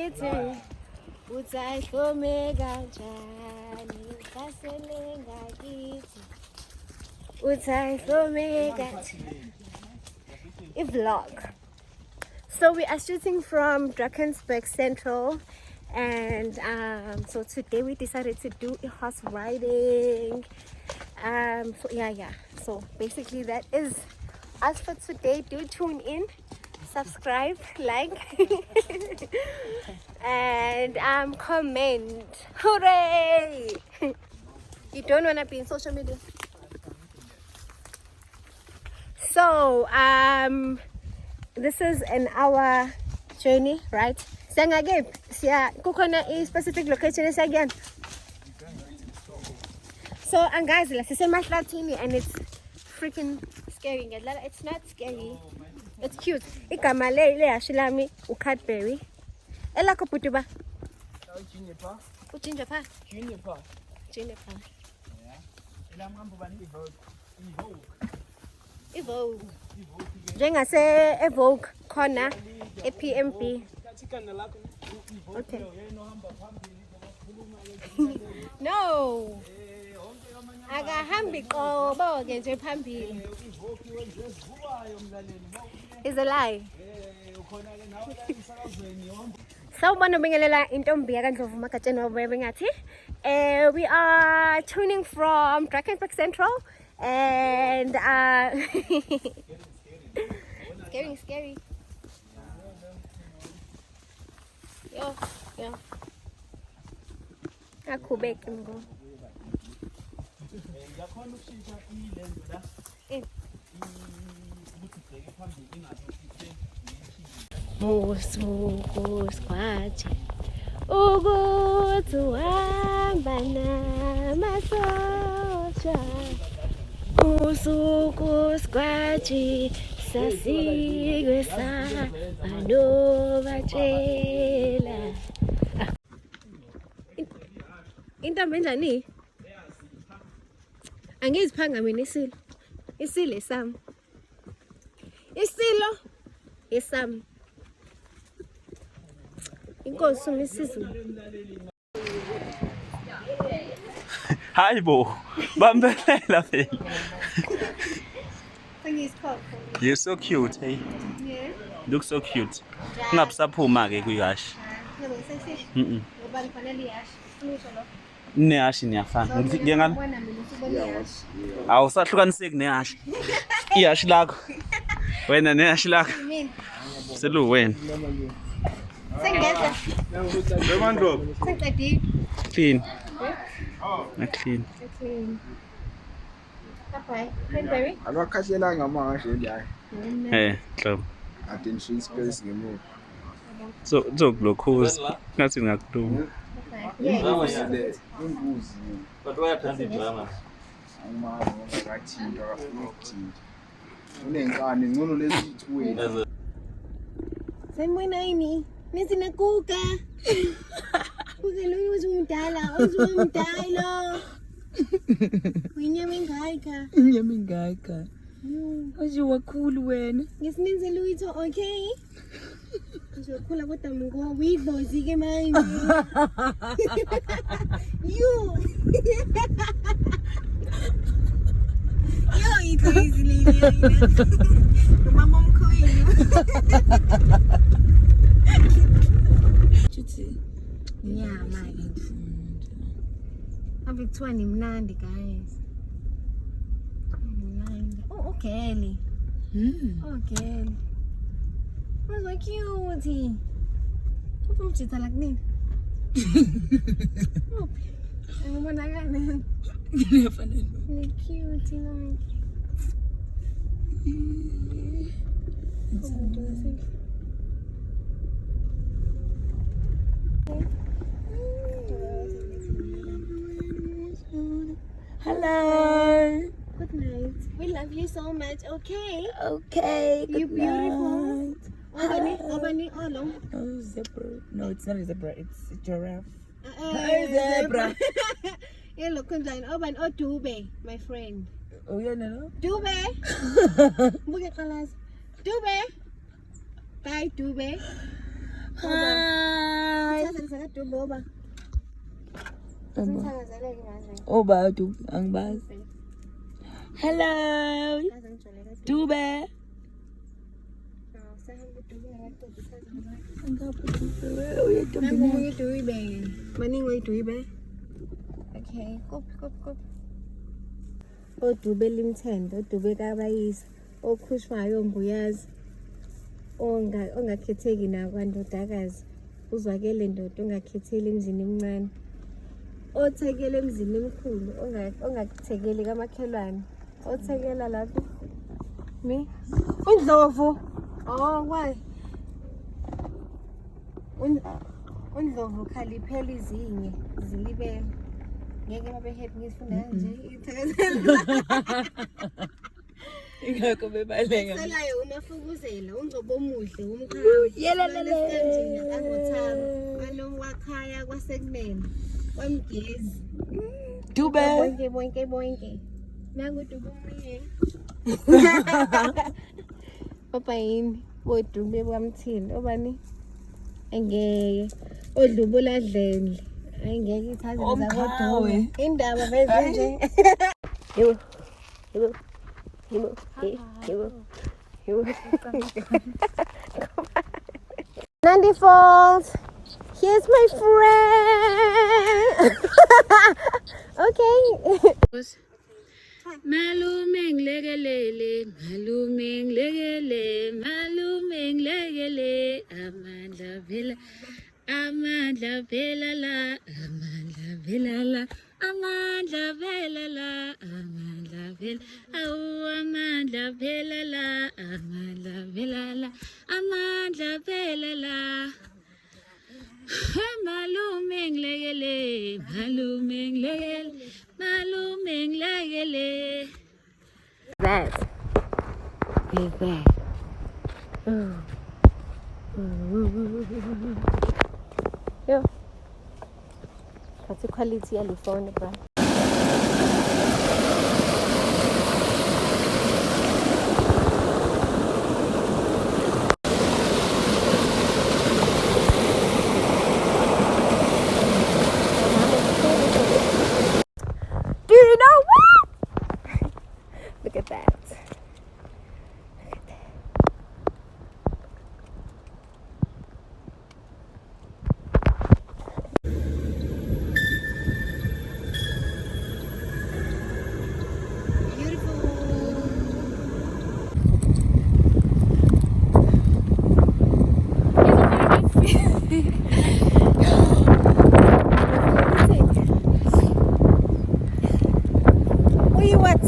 ngakithi utsahlome kanjani kasele ngakithi utsahlome kanjani vlog. So we are shooting from Drakensberg Central, and so today we decided to do a horse riding. So yeah, so basically that is us for today. Do tune in, subscribe, like and comment. Hooray! You don't want to be in social media. So this is an hour journey, right? Sengagep siya kukhona a specific location again. So angazi la sisemahlathini, and it's freaking scary. It's not scary. It's cute. Igama le yashilami uCadbury. Ela kuputu ba? Juniper. Ujinja pa? Juniper. Juniper. Yeah. Ela mambo bani Evoke. Njengase Evoke khona ePMB. Okay. No. Akahambi qobo ke nje phambili. Is a lie. Sawubona bingelela intombi yakandlovu magatsheni wabebe ngathi. We are tuning from Drakensberg Central, and scary. Yo. Akubeke ngo. Musuku squash ukuthi uhamba namasosha. Musuku squash sasikwe sanobatshela. Intombi enjani? Angiziphanga mina isilo esami. Isilo esami. Inkosi umisizo. Hi bo. Bambelela phela. You're so cute, hey. Yeah. Look so cute. Ungabusaphuma ke kuyashi. Ngoba kufanele iyashi. Unisho lo. Neyashi niyafana. Ngiyangana. Ubona mina usubona iyashi. Awusahlukaniseki neyashi. Iyashi lakho. Wena neyashi lakho. Mina. Selu wena. Sengeza. Remando. Sengqedile. Clean. Clean. Clean. Bye. Cranberry. Alwakhahlelanga manje ndiyayi. Club. Attention space ngemuva. So lokhozi ngathi ngakuduma. Imbuzi. But wayathanda idrama. Angimanga ngakathinta akafuna ukuthinta. Unenkani ngcono lezithu wena. Sanibona yini? Nisina kuka. Kuka lo uzumdala, uzumdala. Uyinyama engaka. Inyama engaka. Manje wakhulu wena. Ngisininze lutho, okay? Uzokhula kodwa ngo widlozi ke manje. You. Yo, crazy lady. Mama mkhulu. Chuthi. Nyama ngifunda. Ave kuthiwa nimnandi guys. Nimnandi. Oh, okay. Okay. Was so cute. What from Chita like me? Oh, I'm gonna get it. You're cute, you know. Hello. Good night. We love you so much. Okay. Okay. You beautiful. Obani, hello. Oh, zebra. No, it's not a zebra. It's a giraffe. Zebra. Yeah, look online. Oban or Dube, my friend. Oh, yeah, no. Dube. Look at colors. Dube. Bye, Dube. Hi. Boba. Oba tu angbaz. Hello. Dube. Okay, kop. Odube limthanda, odube kabayisa, okhushwayo mbuyazi, ongakhetheki nakwandodakazi, uzwakele ndoda ongakhetheli emzini emncane, othekela emzini emkhulu, ongathekeli kamakhelwane, othekela lapho. Me? Undlovu. Oh, why? Undlovu khaliphela izinye, zilibele. Ngeke babe happy ngifunda kanje ithakazela. Ingakho bebalenga. Selayo umafukuzela unzobo omuhle umkhaya. Yelelele azothaba. Banowakhaya kwasekunene. Kwamgezi. Dube. Bonke. Nangu Dube omunye. Papa yini bodube kwamthini obani engeke odlubula dlendle. Ayingeke ithaze zakodwa indaba beze nje yebo Nandi Falls, here's my friend. Okay. Malume nglekelele amandla vela la amandla vela la amandla vela la awu amandla vela la amandla vela la amandla vela la malume nglekelele That is that. Yo, that's the quality of the phone, bro. Do you know what? Look at that. Where you at?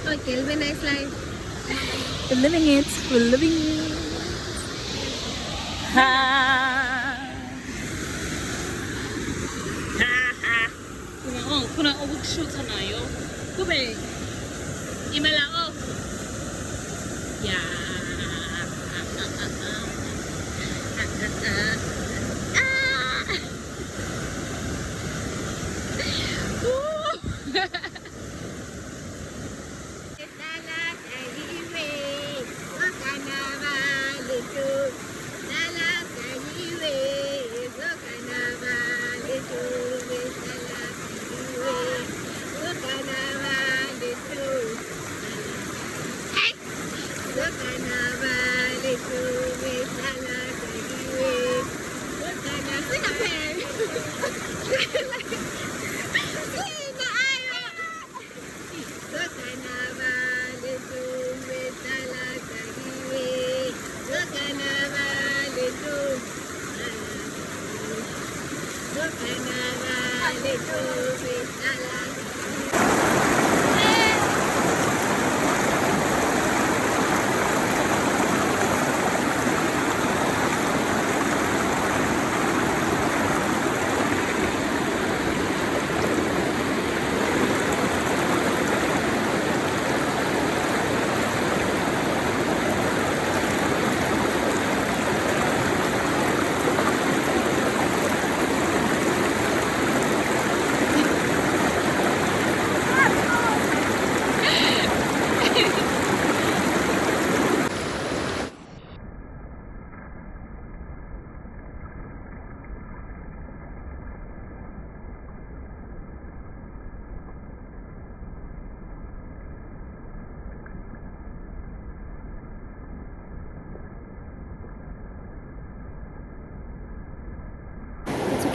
Okay, live a nice life. We're living it. kuna ukukushuta nayo kube imela ya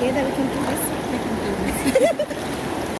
together we can do this.